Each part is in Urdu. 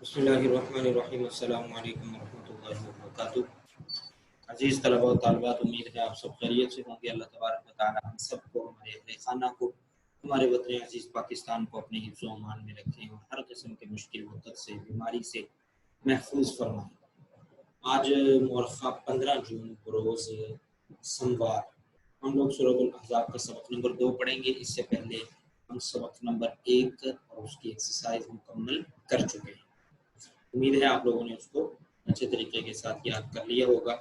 بسم اللہ الرحمن الرحیم۔ السلام علیکم ورحمۃ اللہ وبرکاتہ۔ عزیز طلباء و طالبات، امید ہے آپ سب خیریت سے ہوں گے۔ اللہ تبارک و تعالی ہم سب کو، ہمارے اہل خانہ کو، ہمارے وطن عزیز پاکستان کو اپنے حفظ و امان میں رکھیں اور ہر قسم کے مشکل وقت سے، بیماری سے محفوظ فرمائیں۔ آج مورخہ 15 جون روز سوموار ہم لوگ سورۃ الاحزاب کا سبق نمبر 2 پڑھیں گے۔ اس سے پہلے ہم سبق نمبر 1 اور اس کی ایکسرسائز مکمل کر چکے ہیں۔ امید ہے آپ لوگوں نے اس کو اچھے طریقے کے ساتھ یاد کر لیا ہوگا۔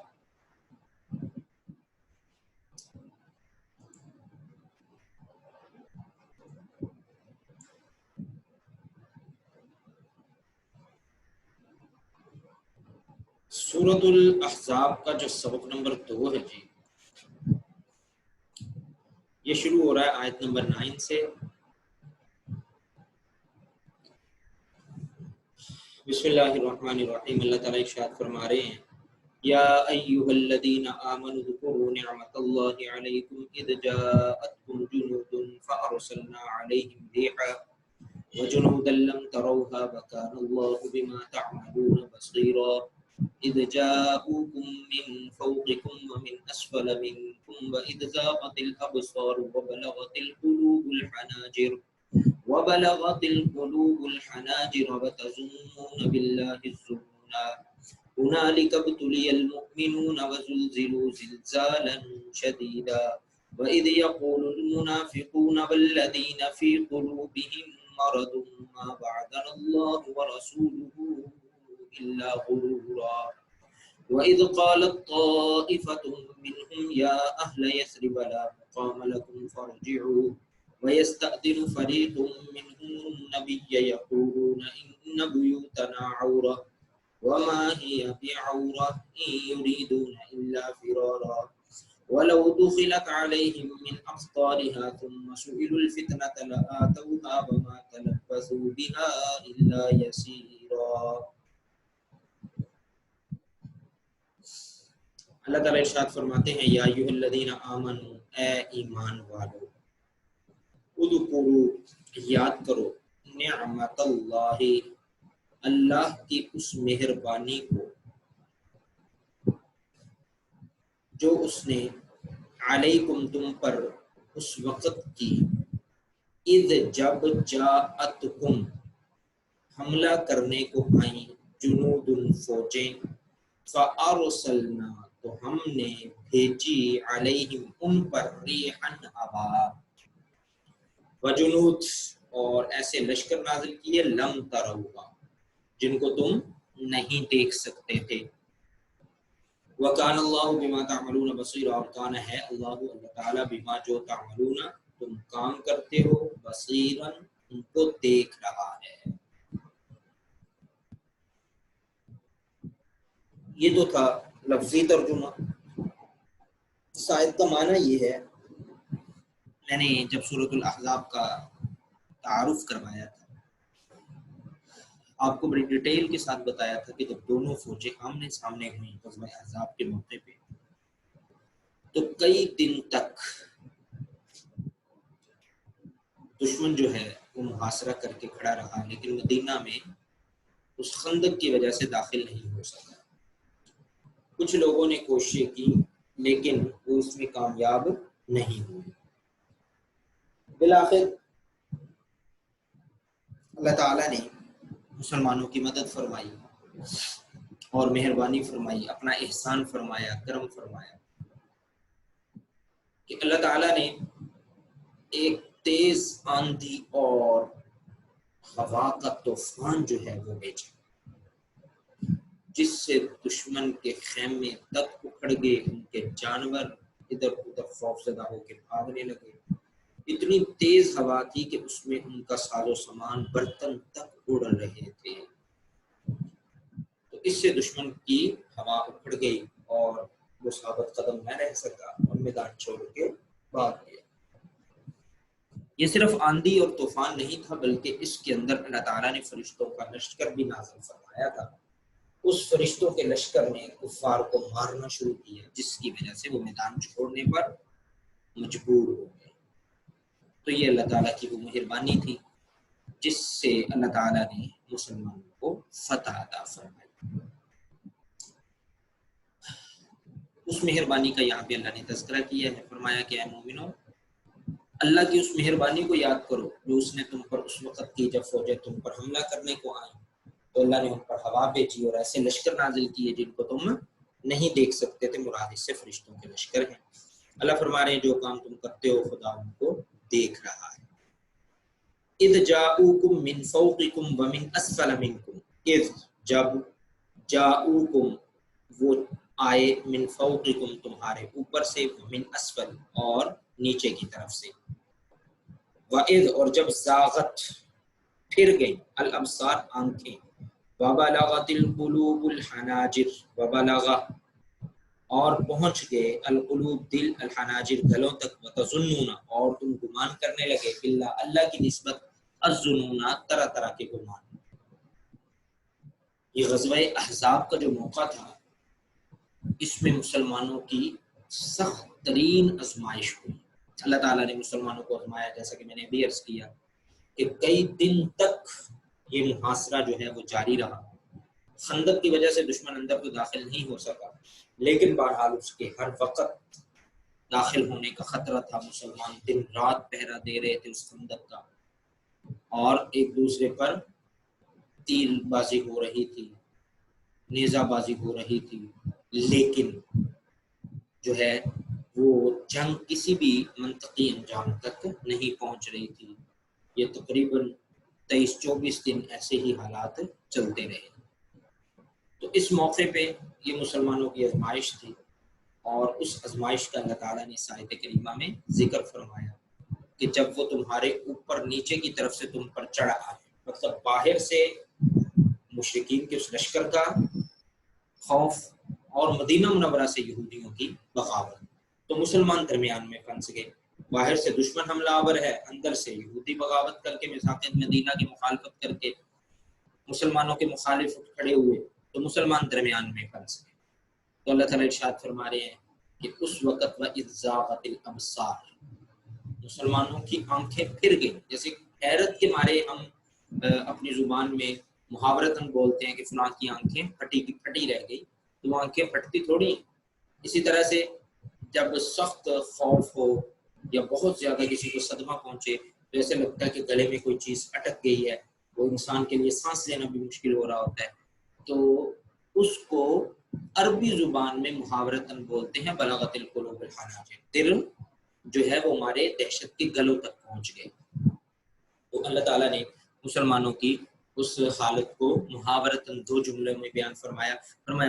سورۃ الاحزاب کا جو سبق نمبر 2 ہے جی، یہ شروع ہو رہا ہے آیت نمبر 9 سے۔ بسم اللہ الرحمن الرحیم۔ اللہ تعالیٰ ارشاد فرما رہے ہیں، یا ایہا الذین آمنوا اذکروا نعمت اللہ علیکم اذ جاءتکم جنود فارسلنا علیہم ریحا وجنودا لم تروها وکان اللہ بما تعملون بصیرا اذ جاءوکم من فوقکم ومن اسفل منکم واذ زاغت الابصار وبلغت القلوب الحناجر وتظنون بالله الظنونا هنالك ابتلي المؤمنون وزلزلوا زلزالا شديدا وإذ يقول المنافقون والذين في قلوبهم مرض ما وعدنا الله ورسوله إلا غرورا وإذ قالت طائفة منهم يا أهل يثرب لا مقام لكم فارجعوا ويستأذن فريق منهم النبي يقولون إن بيوتنا عورة وما هي بعورة إن يريدون إلا فرارا ولو دخلت عليهم من أقطارها ثم سئلوا الفتنة لآتوها وما تلبثوا بها إلا يسيرا۔ اللہ تعالیٰ ارشاد فرماتے ہیں، یا ایھا الذین آمنوا، اے ایمان والو، اذکروا، یاد کرو، نعمت اللہ، اللہ کی اس مہربانی کو جو اس نے علیکم، تم پر اس وقت کی، اذ جب جاءتکم، حملہ کرنے کو آئیں، جنود فوجیں، فارسلنا، تو ہم نے بھیجی، علیہم ان پر، ریحا ہوا، وجنود، اور ایسے لشکر نازل کیے، لم تروها، جن کو تم نہیں دیکھ سکتے تھے، وکان اللہ بما تعملون بصیرا، اور کان ہے اللہ تعالیٰ، بما جو تعملون، تم کام کرتے ہو، بصیرا، ان کو دیکھ رہا ہے۔ یہ تو تھا لفظی ترجمہ۔ اس آیت کا معنی یہ ہے، میں نے جب سورۃ الاحزاب کا تعارف کروایا تھا، آپ کو بڑی ڈیٹیل کے ساتھ بتایا تھا کہ جب دونوں فوجیں آمنے سامنے ہوئیں غزوہ احزاب کے موقع پہ، تو کئی دن تک دشمن جو ہے وہ محاصرہ کر کے کھڑا رہا، لیکن مدینہ میں اس خندق کی وجہ سے داخل نہیں ہو سکا۔ کچھ لوگوں نے کوششیں کی لیکن وہ اس میں کامیاب نہیں ہوئے۔ بالآخر اللہ تعالیٰ نے مسلمانوں کی مدد فرمائی اور مہربانی فرمائی، اپنا احسان فرمایا، کرم فرمایا کہ اللہ تعالیٰ نے ایک تیز آندھی اور ہوا کا طوفان جو ہے وہ بھیجا، جس سے دشمن کے خیمے تک اکھڑ گئے، ان کے جانور ادھر ادھر خوف زدہ ہو کے بھاگنے لگے۔ اتنی تیز ہوا تھی کہ اس میں ان کا ساز و سامان، برتن تک اڑ رہے تھے۔ تو اس سے دشمن کی ہوا اکھڑ گئی اور وہ ثابت قدم نہ رہ سکا اور میدان چھوڑ کے بھاگ گیا۔ یہ صرف آندھی اور طوفان نہیں تھا، بلکہ اس کے اندر اللہ تعالیٰ نے فرشتوں کا لشکر بھی نازل فرمایا تھا۔ اس فرشتوں کے لشکر نے کفار کو مارنا شروع کیا، جس کی وجہ سے وہ میدان چھوڑنے پر مجبور ہو گئے۔ تو یہ اللہ تعالیٰ کی وہ مہربانی تھی جس سے اللہ تعالیٰ نے مسلمانوں کو فتح عطا فرمائی۔ اس مہربانی کا یہاں پہ اللہ نے تذکرہ کیا ہے، فرمایا کہ اے مومنو اللہ کی اس مہربانی کو یاد کرو جو اس نے تم پر اس وقت کی جب فوجیں تم پر حملہ کرنے کو آئیں تو اللہ نے ان پر ہوا بھیجی اور ایسے لشکر نازل کیے جن کو تم نہیں دیکھ سکتے تھے، مراد اس سے فرشتوں کے لشکر ہیں۔ اللہ فرما رہے ہیں جو کام تم کرتے ہو خدا ان کو دیکھ رہا ہے۔ اذ جاؤکم من فوقکم ومن اسفل منکم، اذ جب جاؤکم وہ آئے من فوقکم تمہارے اوپر سے، ومن اسفل اور نیچے کی طرف سے، وَإِذْ اور جب زاغت پھر گئی، الابصار آنکھیں، وَبَلَغَتِ الْقُلُوبُ الْحَنَاجِرَ وَبَلَغَ اور پہنچ گئے، القلوب دل، الحناجر گلوں تک، وَتَظُنُّونَ اور تم گمان کرنے لگے، باللہ اللہ کی نسبت، الظنون طرح طرح کے گمان۔ یہ غزوہ احزاب کا جو موقع تھا اس میں مسلمانوں کی سخت ترین آزمائش ہوئی۔ اللہ تعالیٰ نے مسلمانوں کو آزمایا، جیسا کہ میں نے بھی عرض کیا کہ کئی دن تک یہ محاصرہ جو ہے وہ جاری رہا۔ خندق کی وجہ سے دشمن اندر تو داخل نہیں ہو سکا، لیکن بہرحال اس کے ہر وقت داخل ہونے کا خطرہ تھا۔ مسلمان دن رات پہرا دے رہے تھے اس خندق کا، اور ایک دوسرے پر تیر بازی ہو رہی تھی، نیزہ بازی ہو رہی تھی، لیکن جو ہے وہ جنگ کسی بھی منطقی انجام تک نہیں پہنچ رہی تھی۔ یہ تقریباً 23-24 دن ایسے ہی حالات چلتے رہے۔ تو اس موقع پہ یہ مسلمانوں کی آزمائش تھی، اور اس آزمائش کا اللہ تعالیٰ نے اس آیت کریمہ میں ذکر فرمایا کہ جب وہ تمہارے اوپر نیچے کی طرف سے تم پر چڑھ آئے، مطلب باہر سے مشرکین کے اس لشکر کا خوف اور مدینہ منورہ سے یہودیوں کی بغاوت، تو مسلمان درمیان میں پھنس گئے۔ باہر سے دشمن حملہ آور ہے، اندر سے یہودی بغاوت کر کے میثاق مدینہ کی مخالفت کر کے مسلمانوں کے مخالف اٹھ کھڑے ہوئے، تو مسلمان درمیان میں پھنس گئے۔ تو اللہ تعالیٰ ارشاد فرما رہے ہیں کہ اس وقت وَإِذْ زَاغَتِ الْأَبْصَارُ مسلمانوں کی آنکھیں پھر گئیں۔ جیسے حیرت کے مارے ہم اپنی زبان میں محاورتاً بولتے ہیں کہ فلاں کی آنکھیں پھٹی رہ گئی، تو وہ آنکھیں پھٹتی تھوڑی ہیں۔ اسی طرح سے جب سخت خوف ہو یا بہت زیادہ کسی کو صدمہ پہنچے تو ایسے لگتا ہے کہ گلے میں کوئی چیز اٹک گئی ہے، وہ انسان کے لیے سانس لینا بھی مشکل ہو رہا ہوتا ہے، تو اس کو عربی زبان میں محاورتاً بولتے ہیں بلغت القلوب الحناجر، دل جو ہے وہ ہمارے دہشت کے گلوں تک پہنچ گئے۔ تو اللہ تعالیٰ نے مسلمانوں کی اس حالت کو محاورتاً 2 جملے میں بیان فرمایا۔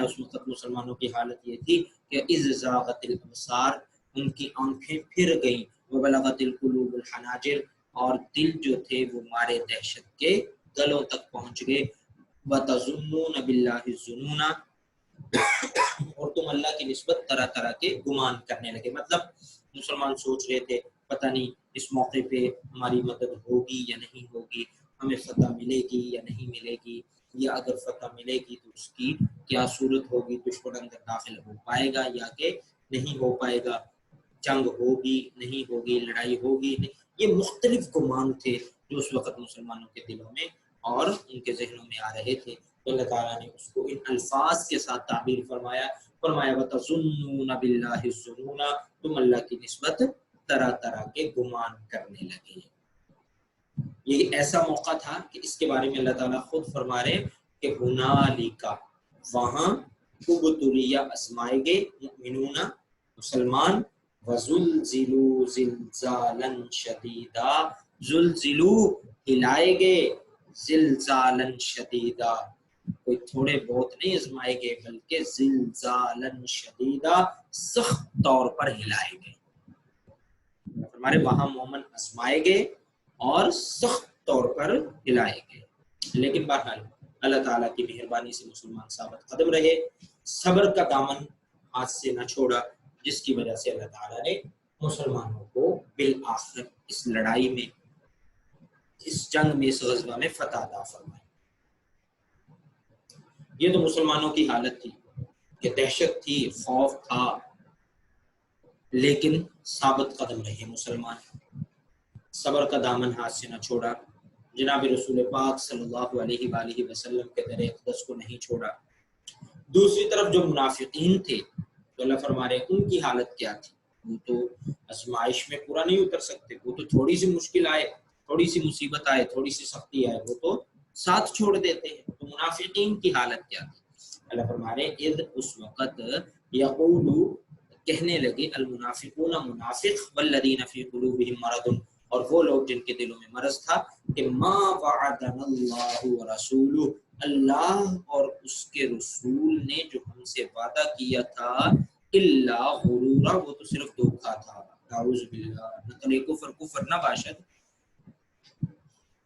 اس وقت مسلمانوں کی حالت یہ تھی کہ اذ زاغت الابصار ان کی آنکھیں پھر گئیں، وبلغت القلوب الحناجر اور دل جو تھے وہ مارے دہشت کے گلوں تک پہنچ گئے، وتظنون باللہ الظنون اور تم اللہ کی نسبت طرح طرح کے گمان کرنے لگے۔ مطلب مسلمان سوچ رہے تھے پتہ نہیں اس موقع پہ ہماری مدد ہوگی یا نہیں ہوگی، ہمیں فتح ملے گی یا نہیں ملے گی، یا اگر فتح ملے گی تو اس کی کیا صورت ہوگی، دشمن اندر داخل ہو پائے گا یا کہ نہیں ہو پائے گا، جنگ ہوگی نہیں ہوگی، لڑائی ہوگی نہیں۔ یہ مختلف گمان تھے جو اس وقت مسلمانوں کے دلوں میں اور ان کے ذہنوں میں آ رہے تھے۔ تو اللہ تعالیٰ نے اس کو ان الفاظ کے ساتھ تعبیر فرمایا وَتَظُنُّونَ بِاللَّهِ الظُّنُونَ تم اللہ کی نسبت طرح طرح کے گمان کرنے لگے۔ یہ ایسا موقع تھا کہ اس کے بارے میں اللہ تعالیٰ خود فرما رہے کہ ہنالکا وہاں ابتلیٰ آزمائے گے مؤمنون مسلمان، وزلزلوا زلزالا شدیدا زلزلوا ہلائے گے، زلزالا شدیدا کوئی تھوڑے بہت نہیں آزمائے گے بلکہ زلزالا شدیدا سخت طور پر ہلائے گے۔ ہمارے وہاں مومن آزمائے گے اور سخت طور پر ہلائے گے، لیکن بہرحال اللہ تعالیٰ کی مہربانی سے مسلمان ثابت قدم رہے، صبر کا دامن ہاتھ سے نہ چھوڑا، جس کی وجہ سے اللہ تعالیٰ نے مسلمانوں کو بالآخر اس لڑائی میں، اس جنگ میں، اس غزوہ میں فتح عطا فرمائی۔ یہ تو مسلمانوں کی حالت تھی کہ دہشت تھی، خوف تھا، لیکن ثابت قدم رہے مسلمان، صبر کا دامن ہاتھ سے نہ چھوڑا، جناب رسول پاک صلی اللہ علیہ وآلہ وسلم کے در اقدس کو نہیں چھوڑا۔ دوسری طرف جو منافقین تھے تو اللہ فرما رہے ہیں ان کی حالت کیا تھی، وہ تو آزمائش میں پورا نہیں اتر سکتے، وہ تو تھوڑی سی مشکل آئے، تھوڑی سی مصیبت آئے، تھوڑی سی سختی آئے، وہ تو ساتھ چھوڑ دیتے ہیں۔ تو منافقین کی حالت کیا تھی؟ اللہ فرما رہے ہیں اذ اس وقت یقولو کہنے لگے المنافقون منافق والذین فی قلوبہم مرض اور وہ لوگ جن کے دلوں میں مرض تھا کہ ما وعدنا اللہ ورسولہ اللہ اور اس کے رسول نے جو ہم سے وعدہ کیا تھا الا غرورا وہ تو صرف دھوکا تھا۔ اعوذ باللہ نقل کفر کفر نہ باشد۔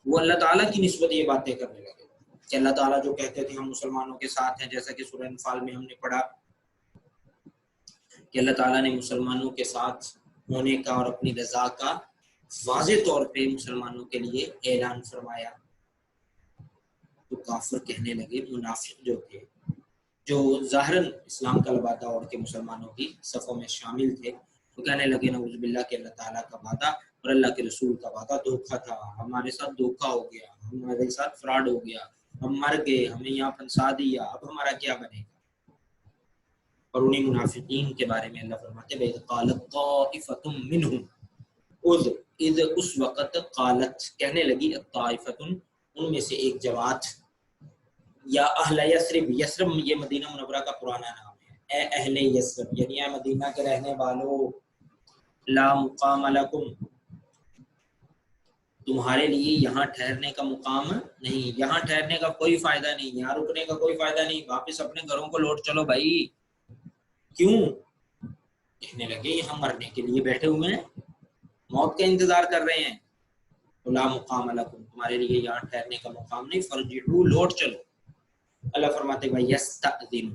وہ اللہ تعالیٰ کی نسبت یہ باتیں کرنے لگے کہ اللہ تعالیٰ جو کہتے تھے ہم مسلمانوں کے ساتھ ہیں، جیسا کہ سورہ انفال میں ہم نے پڑھا کہ اللہ تعالیٰ نے مسلمانوں کے ساتھ ہونے کا اور اپنی رضا کا واضح طور پہ مسلمانوں کے لیے اعلان فرمایا۔ تو کافر کہنے لگے، منافق جو تھے جو ظاہراً اسلام کا لبادہ اوڑھ کے مسلمانوں کی صفوں میں شامل تھے، تو کہنے لگے نعوذ باللہ کہ اللہ تعالیٰ کا وعدہ اور اللہ کے رسول کا وعدہ دھوکا تھا، ہمارے ساتھ دھوکا ہو گیا، ہمارے ساتھ فراڈ ہو گیا، ہم مر گئے، ہمیں یہاں پھنسا دیا، اب ہمارا کیا بنے گا۔ اور انہی منافقین کے بارے میں اللہ فرماتے ہیں وَإِذْ قَالَتْ طَائِفَةٌ مِّنْهُمْ اذ اس وقت قالت کہنے لگی الطائفۃ ان میں سے ایک جماعت، یا اہل یثرب، یثرب یہ مدینہ منورہ کا پرانا نام ہے، اے اہل یثرب یعنی اے مدینہ کے رہنے والوں، لا مقام لکم تمہارے لیے یہاں ٹھہرنے کا مقام نہیں، یہاں ٹھہرنے کا کوئی فائدہ نہیں، یہاں رکنے کا کوئی فائدہ نہیں، واپس اپنے گھروں کو لوٹ چلو بھائی۔ کیوں؟ کہنے لگے یہاں مرنے کے لیے بیٹھے ہوئے ہیں، موت کا انتظار کر رہے ہیں، لا مقام لکم تمہارے لیے یہاں ٹھہرنے کا مقام نہیں، فرجعوا لوٹ چلو۔ اللہ فرماتے ہیں یستأذن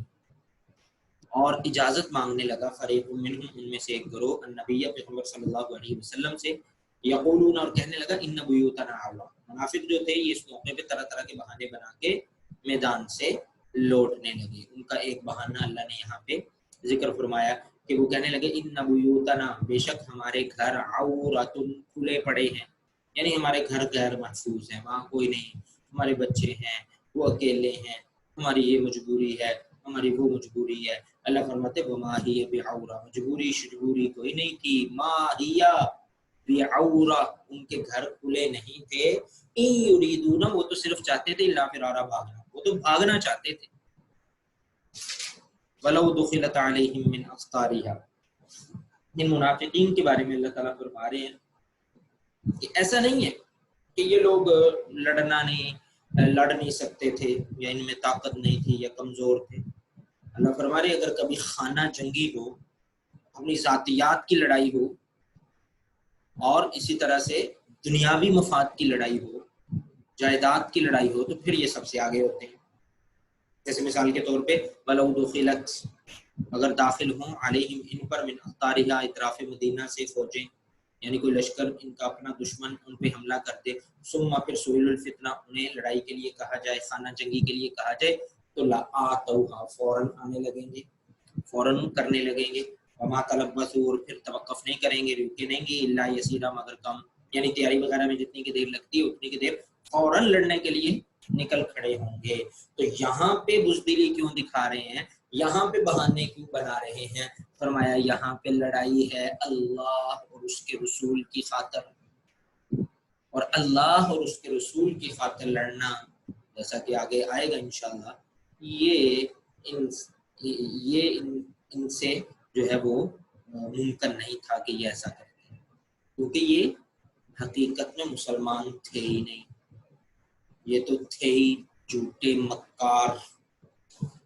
اور اجازت مانگنے لگا فریق منہم ان میں سے ایک گروہ النبی پیغمبر صلی اللہ علیہ وسلم سے، یقولون اور کہنے لگا ان بیوتنا عورہ، منافق جو تھے یہ اس موقع پہ طرح طرح کے بہانے بنا کے میدان سے لوٹنے لگے۔ ان کا ایک بہانہ اللہ نے یہاں پہ ذکر فرمایا کہ وہ کہنے لگے ان بیوتنا بے شک ہمارے گھر عورۃ کھلے پڑے ہیں، یعنی ہمارے گھر غیر محفوظ ہیں، وہاں کوئی نہیں، ہمارے بچے ہیں، وہ اکیلے ہیں، ہماری یہ مجبوری ہے، ہماری وہ مجبوری ہے۔ اللہ فرماتے وما ہی بعورہ مجبوری شجبوری کوئی نہیں تھی، ما ہی بعورہ ان کے گھر کھلے نہیں تھے، ان یریدون وہ تو صرف چاہتے تھے الا فرارا بھاگنا، وہ تو بھاگنا چاہتے تھے۔ ولو دخلت علیہم من اقطارها ان منافقین کے بارے میں اللہ تعالیٰ فرما رہے ہیں کہ ایسا نہیں ہے کہ یہ لوگ لڑ نہیں سکتے تھے یا ان میں طاقت نہیں تھی یا کمزور تھے۔ اللہ فرما رہے اگر کبھی خانہ جنگی ہو، اپنی ذاتیات کی لڑائی ہو اور اسی طرح سے دنیاوی مفاد کی لڑائی ہو، جائیداد کی لڑائی ہو، تو پھر یہ سب سے آگے ہوتے ہیں۔ جیسے مثال کے طور پہ ولو دخلت اگر داخل ہوں علیہم ان پر من اقطارہا اطراف مدینہ سے فوجیں، یعنی کوئی لشکر ان کا اپنا دشمن ان پہ حملہ کرتے، ثم پھر سئلوا الفتنہ انہیں لڑائی کے لیے کہا جائے، خانہ جنگی کے لیے کہا جائے، تو لآتوہا فوراً آنے لگیں گے، فوراً کرنے لگیں گے، وما تلبثوا اور پھر توقف نہیں کریں گے، رکے نہیں گے، الا یسیرا مگر کم، یعنی تیاری وغیرہ میں جتنی کی دیر لگتی ہے اتنی کی دیر فوراً لڑنے کے لیے نکل کھڑے ہوں گے۔ تو یہاں پہ بزدلی کیوں دکھا رہے ہیں، یہاں پہ بہانے کیوں بنا رہے ہیں؟ فرمایا یہاں پہ لڑائی ہے اللہ اور اس کے رسول کی خاطر، اور اللہ اور اس کے رسول کی خاطر لڑنا، جیسا کہ آگے آئے گا انشاءاللہ، یہ ان سے جو ہے وہ ممکن نہیں تھا کہ یہ ایسا کرتے، کیونکہ یہ حقیقت میں مسلمان تھے ہی نہیں، یہ تو تھے ہی جھوٹے مکار،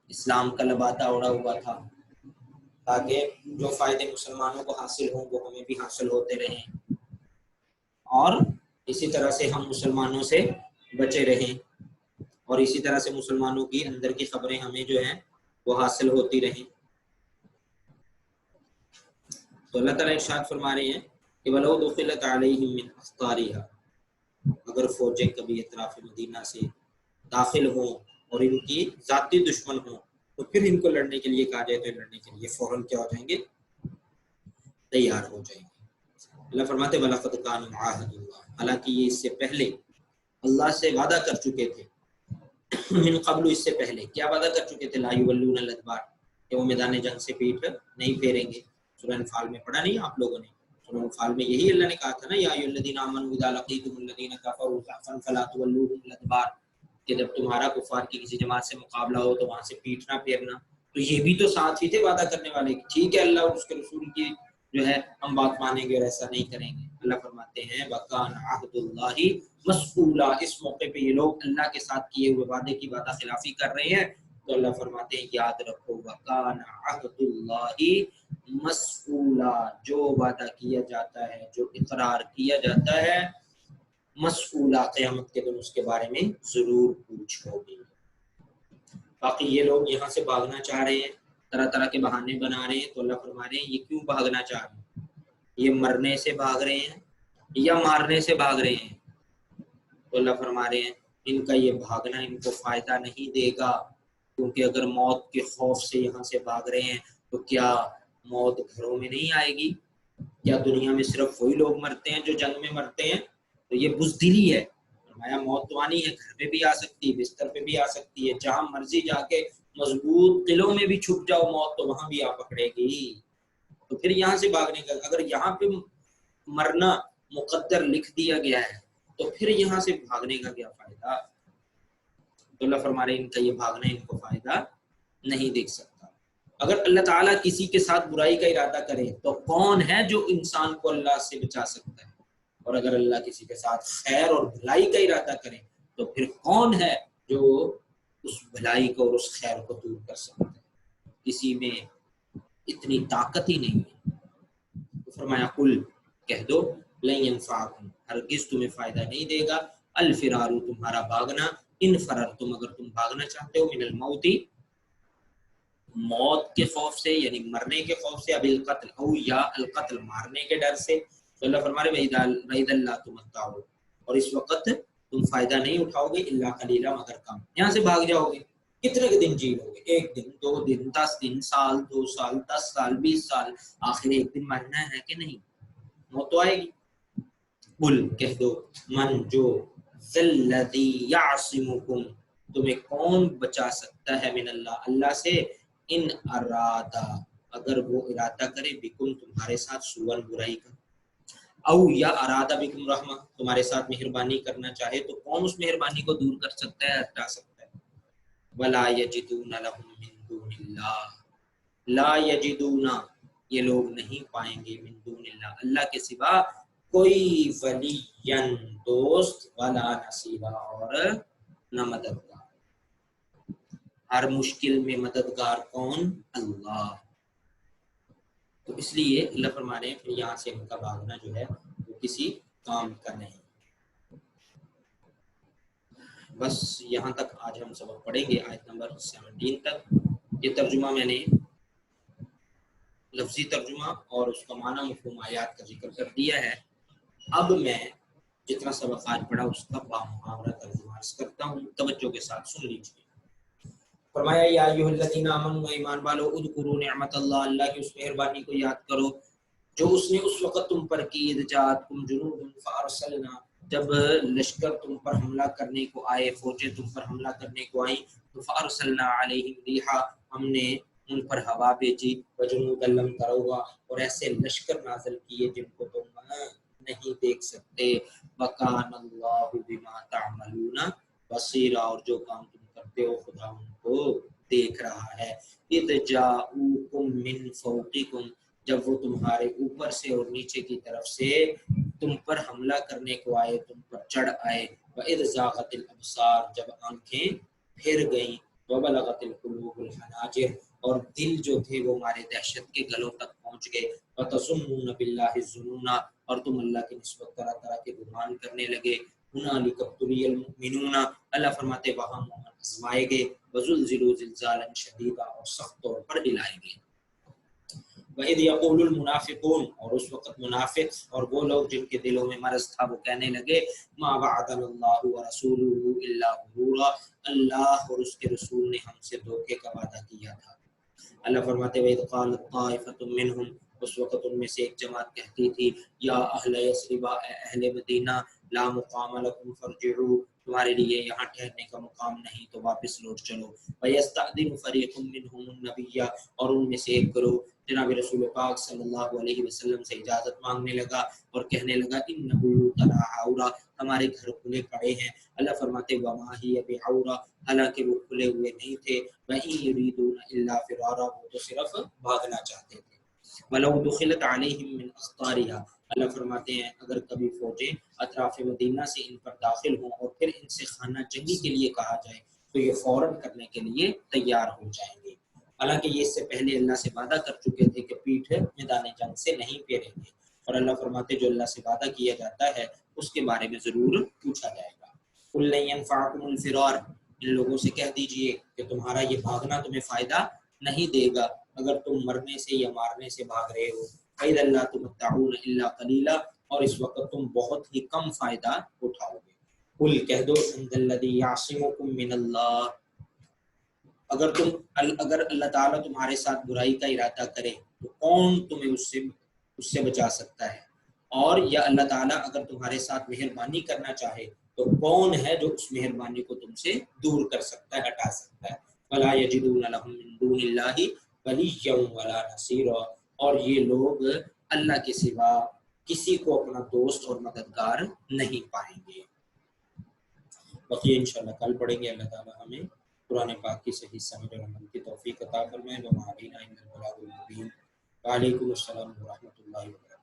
اسلام کا لبادہ اوڑا ہوا تھا تاکہ جو فائدے مسلمانوں کو حاصل ہوں وہ ہمیں بھی حاصل ہوتے رہیں، اور اسی طرح سے ہم مسلمانوں سے بچے رہیں، اور اسی طرح سے مسلمانوں کی اندر کی خبریں ہمیں جو ہیں وہ حاصل ہوتی رہیں۔ تو اللہ تعالیٰ ارشاد فرما رہے ہیں کہ وَلَوْ دُخِلَتْ عَلَيْهِمْ مِنْ أَقْطَارِهَا اگر فوجیں کبھی اطراف مدینہ سے داخل ہوں اور ان کی ذاتی دشمن ہوں تو پھر ان کو لڑنے کے لیے کہا جائے تو لڑنے کے لیے فوراً کیا ہو جائیں گے، تیار ہو جائیں گے۔ اللہ فرماتے وَلَقَدْ كَانَ عَهْدُ اللَّهِ حالانکہ یہ اس سے پہلے اللہ سے وعدہ کر چکے تھے من قبل، اس سے پہلے کیا وعدہ کر چکے تھے؟ لا یولون الادبار، کہ وہ میدان جنگ سے پیٹھ نہیں پھیریں گے. سورہ انفال میں پڑھا نہیں آپ لوگوں نے؟ سورہ انفال میں یہی اللہ نے کہا تھا نا، یا ایھا الذین آمنوا اذا لقیتم الذین کفروا زحفا فلا تولوهم الادبار، کہ جب تمہارا کفار کی کسی جماعت سے مقابلہ ہو تو وہاں سے پیٹھ نہ پھیرنا. تو یہ بھی تو ساتھ ہی تھے وعدہ کرنے والے کہ ٹھیک ہے اللہ اور اس کے رسول کی جو ہے ہم بات مانیں گے اور ایسا نہیں کریں گے. اللہ فرماتے ہیں وَكَانَ عَهْدُ اللَّهِ مَسْئُولًا، اس موقع پہ یہ لوگ اللہ کے ساتھ کیے ہوئے وعدے کی وعدہ خلافی کر رہے ہیں. تو اللہ فرماتے ہیں یاد رکھو وَكَانَ عَهْدُ اللَّهِ مَسْئُولًا، جو وعدہ کیا جاتا ہے، جو اقرار کیا جاتا ہے، مسئولہ، قیامت کے دن اس کے بارے میں ضرور پوچھو گے. باقی یہ لوگ یہاں سے بھاگنا چاہ رہے ہیں، طرح طرح کے بہانے بنا رہے ہیں. تو اللہ فرما رہے ہیں یہ کیوں بھاگنا چاہ رہے ہیں؟ یہ مرنے سے بھاگ رہے ہیں یا مارنے سے بھاگ رہے ہیں؟ تو اللہ فرما رہے ہیں ان کا یہ بھاگنا ان کو فائدہ نہیں دے گا، کیونکہ اگر موت کے خوف سے یہاں سے بھاگ رہے ہیں تو کیا موت گھروں میں نہیں آئے گی؟ کیا دنیا میں صرف وہی لوگ مرتے ہیں جو جنگ میں مرتے ہیں؟ تو یہ بزدلی ہے. فرمایا موت تو آنی ہے، گھر پہ بھی آ سکتی ہے، بستر پہ بھی آ سکتی ہے، جہاں مرضی جا کے مضبوط قلعوں میں بھی چھپ جاؤ موت تو وہاں بھی آ پکڑے گی. تو پھر یہاں سے بھاگنے کا، اگر یہاں پہ مرنا مقدر لکھ دیا گیا ہے تو پھر یہاں سے بھاگنے کا کیا فائدہ؟ تو اللہ فرما رہے ان کا یہ بھاگنا ان کو فائدہ نہیں دے سکتا. اگر اللہ تعالیٰ کسی کے ساتھ برائی کا ارادہ کرے تو کون ہے جو انسان کو اللہ سے بچا سکتا ہے؟ اور اگر اللہ کسی کے ساتھ خیر اور بھلائی کا ارادہ کرے تو پھر کون ہے جو اس بھلائی کو اور اس خیر کو دور کر سکتا ہے؟ کسی میں اتنی طاقت ہی نہیں ہے. تو فرمایا قل، کہہ دو، لن ینفعکم، ہرگز تمہیں فائدہ نہیں دے گا، الفرار، تمہارا بھاگنا، ان فررتم، اگر تم بھاگنا چاہتے ہو، من الموت، موت کے خوف سے یعنی مرنے کے خوف سے، اب القتل، او یا القتل، مارنے کے ڈر سے. تو اللہ فرما رہے وَإِذَا لَا تُمَتَّعُونَ، اور اس وقت تم فائدہ نہیں اٹھاؤ گے، الا قلیلا، مگر کم. یہاں سے بھاگ جاؤ گے، کتنے کے دن جی لو گے؟ 1 دن، 2 دن، 10 دن، سال، 2 سال، 10 سال، 20 سال، آخر ایک دن مرنا ہے کہ نہیں؟ موت تو آئے گی. قل، کہہ دو، من، جو، ذَلَّذِي يَعْصِمُكُمْ، تمہیں کون بچا سکتا ہے، من اللہ، اللہ سے، ان ارادہ، اگر وہ ارادہ کرے، بکم، تمہارے ساتھ، سوءً، برائی کا، او یا ارادہ بکم رحمہ، تمہارے ساتھ مہربانی کرنا چاہے تو کون اس مہربانی کو دور کر سکتا ہے، ہٹا سکتا ہے؟ ولا یجدون لهم من دون اللہ، لا یجدون، یہ لوگ نہیں پائیں گے، من دون اللہ، اللہ کے سوا، کوئی ولی، دوست، ولا نصیرا، اور نہ مددگار. ہر مشکل میں مددگار کون؟ اللہ. تو اس لیے اللہ فرما رہے ہیں پھر یہاں سے ان کا بھاگنا جو ہے وہ کسی کام کا نہیں. بس یہاں تک آج ہم سبق پڑھیں گے، آیت نمبر 17 تک. یہ ترجمہ میں نے لفظی ترجمہ اور اس کا معنی مفہوم آیات کا ذکر کر دیا ہے. اب میں جتنا سبق آج پڑھا اس کا بامحاورہ ترجمہ عرض کرتا ہوں، توجہ کے ساتھ سن لیجیے. فرمایا یا ایھا الذین آمنوا، ایمان والو، اذکروا نعمت اللہ، اللہ کی اس مہربانی کو یاد کرو جو اس نے اس وقت تم پر کی، اذ جاءتکم جنود فارسلنا، جب لشکر تم پر حملہ کرنے کو آئے، فوجیں تم پر حملہ کرنے کو آئیں، تو فارسلنا علیہم ریحا، ہم نے ان پر ہوا بھیجی، وجنودا لم تروها، اور ایسے لشکر نازل کیے جن کو تم نہیں دیکھ سکتے. وکان اللہ بما تعملون بصیرا، اور جو کام تم کرتے ہو خدا ان کو دیکھ رہا ہے. اذ جاءوکم من فوقکم، جب وہ تمہارے اوپر سے اور نیچے کی طرف سے تم پر حملہ کرنے کو آئے، تم پر چڑھ آئے. وَإِذْ زَاغَتِ الْأَبْصَارُ، جب آنکھیں پھر گئیں. وَبَلَغَتِ الْقُلُوبُ الْحَنَاجِرَ، اور دل جو تھے وہ مارے دہشت کے گلوں تک پہنچ گئے. وَتَظُنُّونَ بِاللَّهِ الظُّنُونَ، اور تم اللہ کی نسبت طرح طرح کے گمان کرنے لگے. هُنَالِكَ ابْتُلِيَ الْمُؤْمِنُونَ، اللہ فرماتے وہاں مومن آزمائے گئے. وَزُلْزِلُوا زِلْزَالًا شَدِيدًا، اور سخت طور پر ہلائے گئے. وَإِذْ يَقُولُ الْمُنَافِقُونَ، اور اس وقت منافق اور وہ لوگ جن کے دلوں میں مرض تھا وہ کہنے لگے، مَا وَعَدَنَا اللَّهُ وَرَسُولُهُ إِلَّا غُرُورًا، اللہ اور اس کے رسول نے ہم سے دھوکے کا وعدہ کیا تھا. اللہ فرماتے وَإِذْ قَالَتْ طَائِفَةٌ مِّنْهُمْ، اس وقت ان میں سے ایک جماعت کہتی تھی، یا اہل یثرب، اے اہل مدینہ، لا مقام لکم فارجعوا، تمہارے لیے یہاں ٹھہرنے کا مقام نہیں تو واپس لوٹ چلو. وَيَسْتَأْذِنُ فَرِيقٌ مِّنْهُمُ النَّبِيَّ، اور ان میں سے ایک گروہ جناب رسول پاک صلی اللہ علیہ وسلم سے اجازت مانگنے لگا اور کہنے لگا ان بیوتنا عورا، ہمارے گھر کھلے پڑے ہیں. اللہ فرماتے وما ہی بعورا، حالانکہ وہ کھلے ہوئے نہیں تھے. وَإِن يُرِيدُونَ إِلَّا فِرَارًا، وہ تو صرف بھاگنا چاہتے تھے. وَلَوْ دُخِلَتْ عَلَيْهِم مِّنْ أَقْطَارِهَا، اللہ فرماتے ہیں اگر کبھی فوجیں اطراف مدینہ سے ان پر داخل ہوں اور پھر ان سے خانہ جنگی کے لیے کہا جائے تو یہ فوراً کرنے کے لیے تیار ہو جائیں گے. حالانکہ یہ اس سے پہلے اللہ سے وعدہ کر چکے تھے کہ پیٹھ میدان جنگ سے نہیں پھیریں گے. اور اللہ فرماتے جو اللہ سے وعدہ کیا جاتا ہے اس کے بارے میں ضرور پوچھا جائے گا. قُل لَن يَنفَعَكُمُ الْفِرَارُ، ان لوگوں سے کہہ دیجئے کہ تمہارا یہ بھاگنا تمہیں فائدہ نہیں دے گا اگر تم مرنے سے یا مارنے سے بھاگ رہے ہو. فَإِذًا لَّا تُمَتَّعُونَ إِلَّا قَلِيلًا، اور اس وقت تم بہت ہی کم فائدہ اٹھاؤ گے. قُل کہہ دو مَن ذَا الَّذِي يَعْصِمُكُم مِّنَ اللَّهِ، اگر اللہ تعالیٰ تمہارے ساتھ برائی کا ارادہ کرے تو کون تمہیں اس سے بچا سکتا ہے، اور یا اللہ تعالیٰ اگر تمہارے ساتھ مہربانی کرنا چاہے تو کون ہے جو اس مہربانی کو تم سے دور کر سکتا ہے، ہٹا سکتا ہے. وَلَا يَجِدُونَ لَهُم مِّن دُونِ اللَّهِ وَلِيًّا وَلَا نَصِيرًا، اور یہ لوگ اللہ کے سوا کسی کو اپنا دوست اور مددگار نہیں پائیں گے. بقیہ انشاءاللہ کل پڑھیں گے. اللہ تعالیٰ ہمیں قرآن پاک کی صحیح سمجھ اور عمل کی توفیق عطا فرمائے. وَمَا عَلَيْنَا إِلَّا الْبَلَاغُ الْمُبِينُ. وعلیکم السلام ورحمۃ اللہ وبرکاتہ.